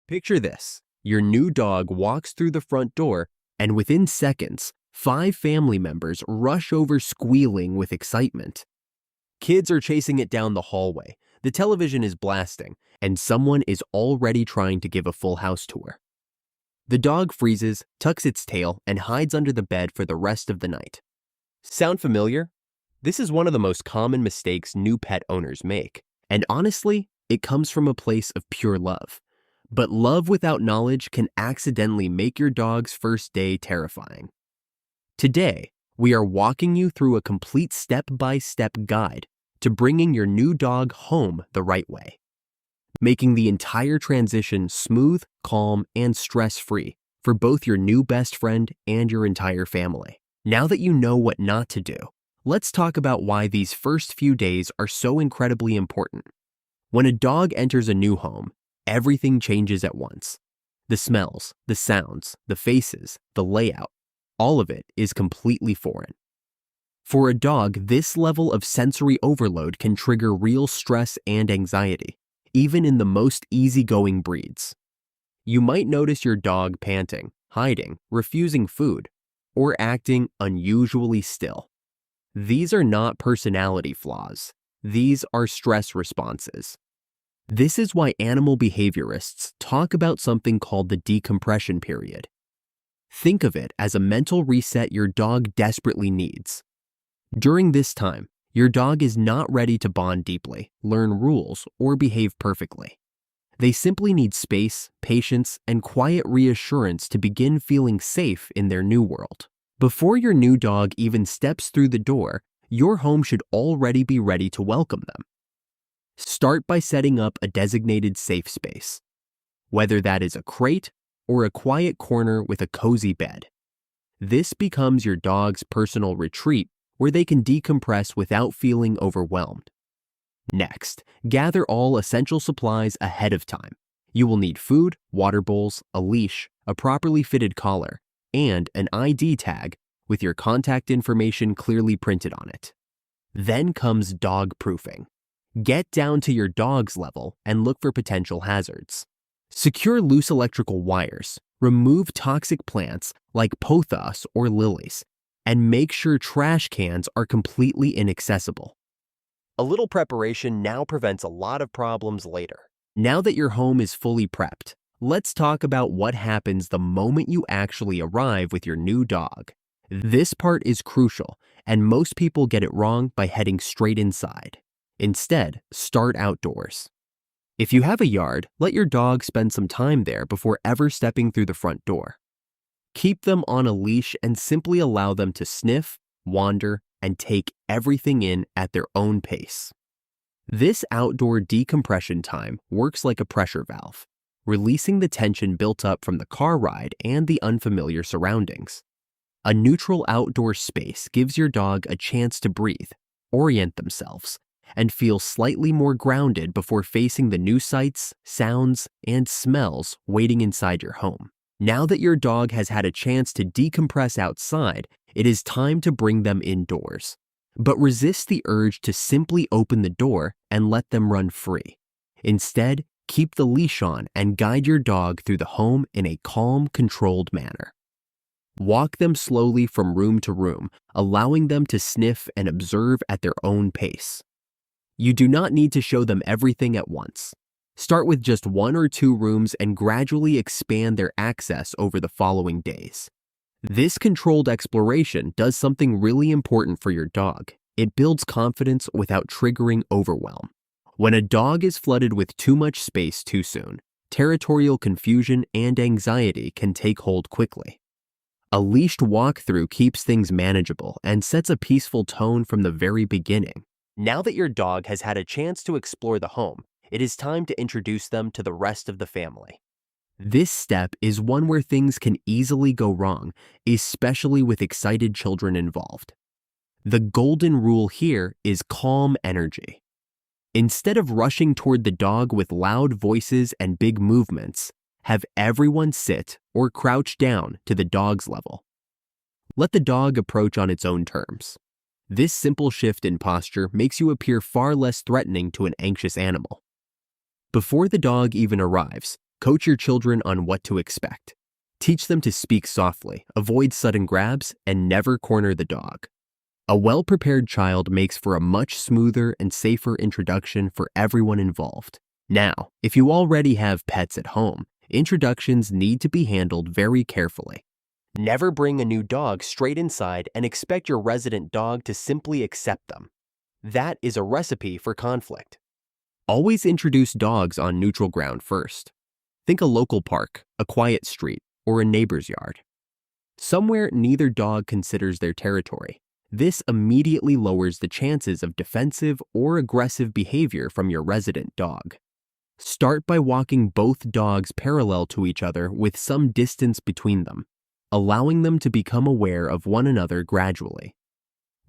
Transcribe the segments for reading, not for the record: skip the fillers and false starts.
Picture this. Your new dog walks through the front door, and within seconds, 5 family members rush over squealing with excitement. Kids are chasing it down the hallway, the television is blasting, and someone is already trying to give a full house tour. The dog freezes, tucks its tail, and hides under the bed for the rest of the night. Sound familiar? This is one of the most common mistakes new pet owners make, and honestly, it comes from a place of pure love. But love without knowledge can accidentally make your dog's first day terrifying. Today, we are walking you through a complete step-by-step guide to bringing your new dog home the right way, making the entire transition smooth, calm, and stress-free for both your new best friend and your entire family. Now that you know what not to do, let's talk about why these first few days are so incredibly important. When a dog enters a new home, everything changes at once. The smells, the sounds, the faces, the layout, all of it is completely foreign. For a dog, this level of sensory overload can trigger real stress and anxiety, even in the most easygoing breeds. You might notice your dog panting, hiding, refusing food, or acting unusually still. These are not personality flaws. These are stress responses. This is why animal behaviorists talk about something called the decompression period. Think of it as a mental reset your dog desperately needs. During this time, your dog is not ready to bond deeply, learn rules, or behave perfectly. They simply need space, patience, and quiet reassurance to begin feeling safe in their new world. Before your new dog even steps through the door, your home should already be ready to welcome them. Start by setting up a designated safe space, whether that is a crate or a quiet corner with a cozy bed. This becomes your dog's personal retreat where they can decompress without feeling overwhelmed. Next, gather all essential supplies ahead of time. You will need food, water bowls, a leash, a properly fitted collar, and an ID tag with your contact information clearly printed on it. Then comes dog proofing. Get down to your dog's level and look for potential hazards. Secure loose electrical wires, remove toxic plants like pothos or lilies, and make sure trash cans are completely inaccessible. A little preparation now prevents a lot of problems later. Now that your home is fully prepped, let's talk about what happens the moment you actually arrive with your new dog. This part is crucial, and most people get it wrong by heading straight inside. Instead, start outdoors. If you have a yard, let your dog spend some time there before ever stepping through the front door. Keep them on a leash and simply allow them to sniff, wander, and take everything in at their own pace. This outdoor decompression time works like a pressure valve, releasing the tension built up from the car ride and the unfamiliar surroundings. A neutral outdoor space gives your dog a chance to breathe, orient themselves, and feel slightly more grounded before facing the new sights, sounds, and smells waiting inside your home. Now that your dog has had a chance to decompress outside, it is time to bring them indoors. But resist the urge to simply open the door and let them run free. Instead, keep the leash on and guide your dog through the home in a calm, controlled manner. Walk them slowly from room to room, allowing them to sniff and observe at their own pace. You do not need to show them everything at once. Start with just 1 or 2 rooms and gradually expand their access over the following days. This controlled exploration does something really important for your dog. It builds confidence without triggering overwhelm. When a dog is flooded with too much space too soon, territorial confusion and anxiety can take hold quickly. A leashed walkthrough keeps things manageable and sets a peaceful tone from the very beginning. Now that your dog has had a chance to explore the home, it is time to introduce them to the rest of the family. This step is one where things can easily go wrong, especially with excited children involved. The golden rule here is calm energy. Instead of rushing toward the dog with loud voices and big movements, have everyone sit or crouch down to the dog's level. Let the dog approach on its own terms. This simple shift in posture makes you appear far less threatening to an anxious animal. Before the dog even arrives, Coach your children on what to expect. Teach them to speak softly, avoid sudden grabs, and never corner the dog. A well-prepared child makes for a much smoother and safer introduction for everyone involved. Now, if you already have pets at home, introductions need to be handled very carefully. Never bring a new dog straight inside and expect your resident dog to simply accept them. That is a recipe for conflict. Always introduce dogs on neutral ground first. Think a local park, a quiet street, or a neighbor's yard. Somewhere neither dog considers their territory. This immediately lowers the chances of defensive or aggressive behavior from your resident dog. Start by walking both dogs parallel to each other with some distance between them, allowing them to become aware of one another gradually.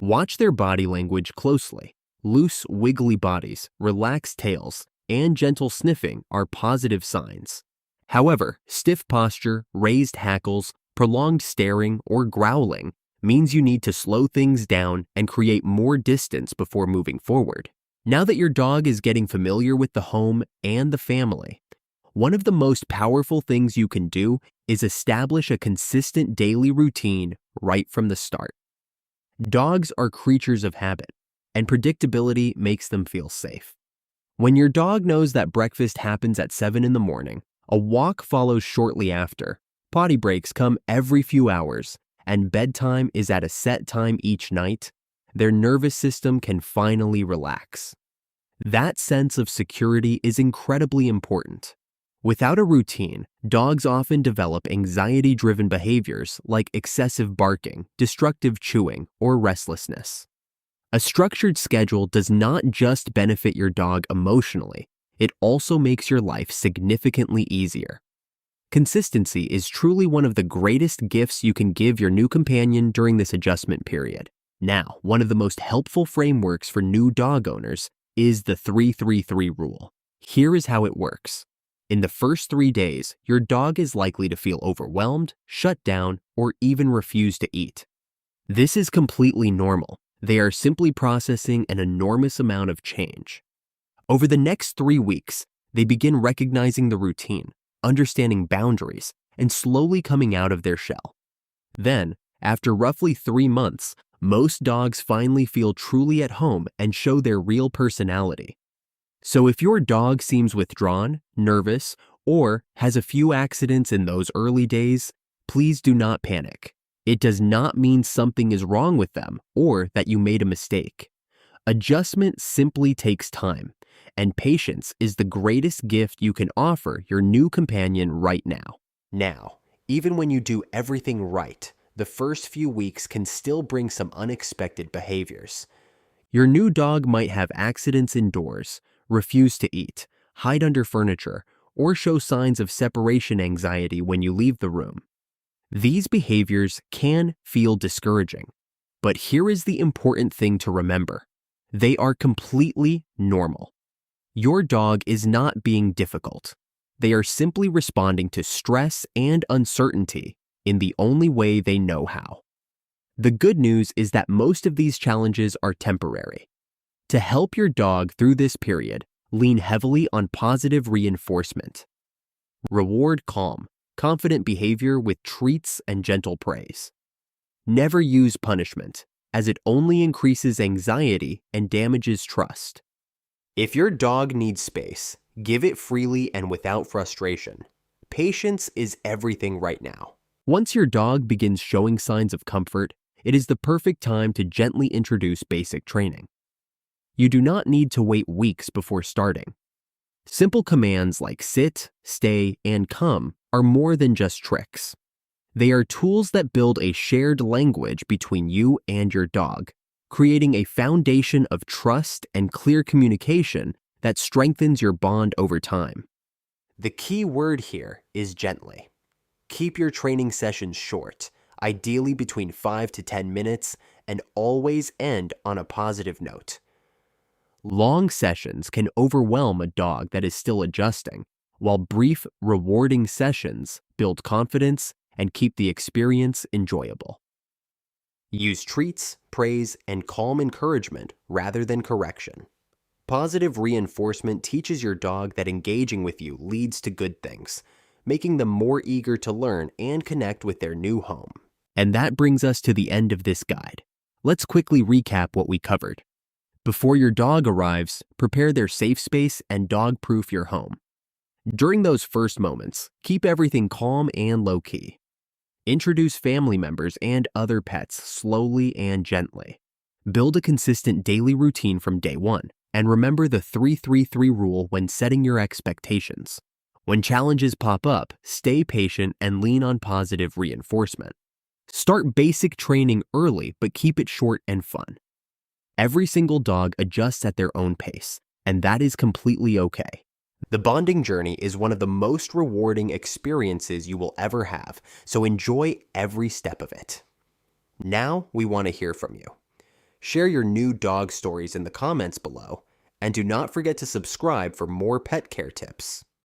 Watch their body language closely. Loose, wiggly bodies, relaxed tails, and gentle sniffing are positive signs. However, stiff posture, raised hackles, prolonged staring, or growling means you need to slow things down and create more distance before moving forward. Now that your dog is getting familiar with the home and the family, one of the most powerful things you can do is establish a consistent daily routine right from the start. Dogs are creatures of habit, and predictability makes them feel safe. When your dog knows that breakfast happens at 7 in the morning, a walk follows shortly after, potty breaks come every few hours, and bedtime is at a set time each night, their nervous system can finally relax. That sense of security is incredibly important. Without a routine, dogs often develop anxiety-driven behaviors like excessive barking, destructive chewing, or restlessness. A structured schedule does not just benefit your dog emotionally, it also makes your life significantly easier. Consistency is truly one of the greatest gifts you can give your new companion during this adjustment period. Now, one of the most helpful frameworks for new dog owners is the 3-3-3 rule. Here is how it works. In the first 3 days, your dog is likely to feel overwhelmed, shut down, or even refuse to eat. This is completely normal. They are simply processing an enormous amount of change. Over the next 3 weeks, they begin recognizing the routine, understanding boundaries, and slowly coming out of their shell. Then, after roughly 3 months, most dogs finally feel truly at home and show their real personality. So if your dog seems withdrawn, nervous, or has a few accidents in those early days, please do not panic. It does not mean something is wrong with them or that you made a mistake. Adjustment simply takes time, and patience is the greatest gift you can offer your new companion right now. Now, even when you do everything right, the first few weeks can still bring some unexpected behaviors. Your new dog might have accidents indoors, refuse to eat, hide under furniture, or show signs of separation anxiety when you leave the room. These behaviors can feel discouraging, but here is the important thing to remember. They are completely normal. Your dog is not being difficult. They are simply responding to stress and uncertainty in the only way they know how. The good news is that most of these challenges are temporary. To help your dog through this period, lean heavily on positive reinforcement. Reward calm, confident behavior with treats and gentle praise. Never use punishment, as it only increases anxiety and damages trust. If your dog needs space, give it freely and without frustration. Patience is everything right now. Once your dog begins showing signs of comfort, it is the perfect time to gently introduce basic training. You do not need to wait weeks before starting. Simple commands like sit, stay, and come are more than just tricks. They are tools that build a shared language between you and your dog, creating a foundation of trust and clear communication that strengthens your bond over time. The key word here is gently. Keep your training sessions short, ideally between 5 to 10 minutes, and always end on a positive note. Long sessions can overwhelm a dog that is still adjusting, while brief, rewarding sessions build confidence and keep the experience enjoyable. Use treats, praise, and calm encouragement rather than correction. Positive reinforcement teaches your dog that engaging with you leads to good things, making them more eager to learn and connect with their new home. And that brings us to the end of this guide. Let's quickly recap what we covered. Before your dog arrives, prepare their safe space and dog-proof your home. During those first moments, keep everything calm and low-key. Introduce family members and other pets slowly and gently. Build a consistent daily routine from day one, and remember the 3-3-3 rule when setting your expectations. When challenges pop up, stay patient and lean on positive reinforcement. Start basic training early, but keep it short and fun. Every single dog adjusts at their own pace, and that is completely okay. The bonding journey is one of the most rewarding experiences you will ever have, so enjoy every step of it. Now we want to hear from you. Share your new dog stories in the comments below, and do not forget to subscribe for more pet care tips.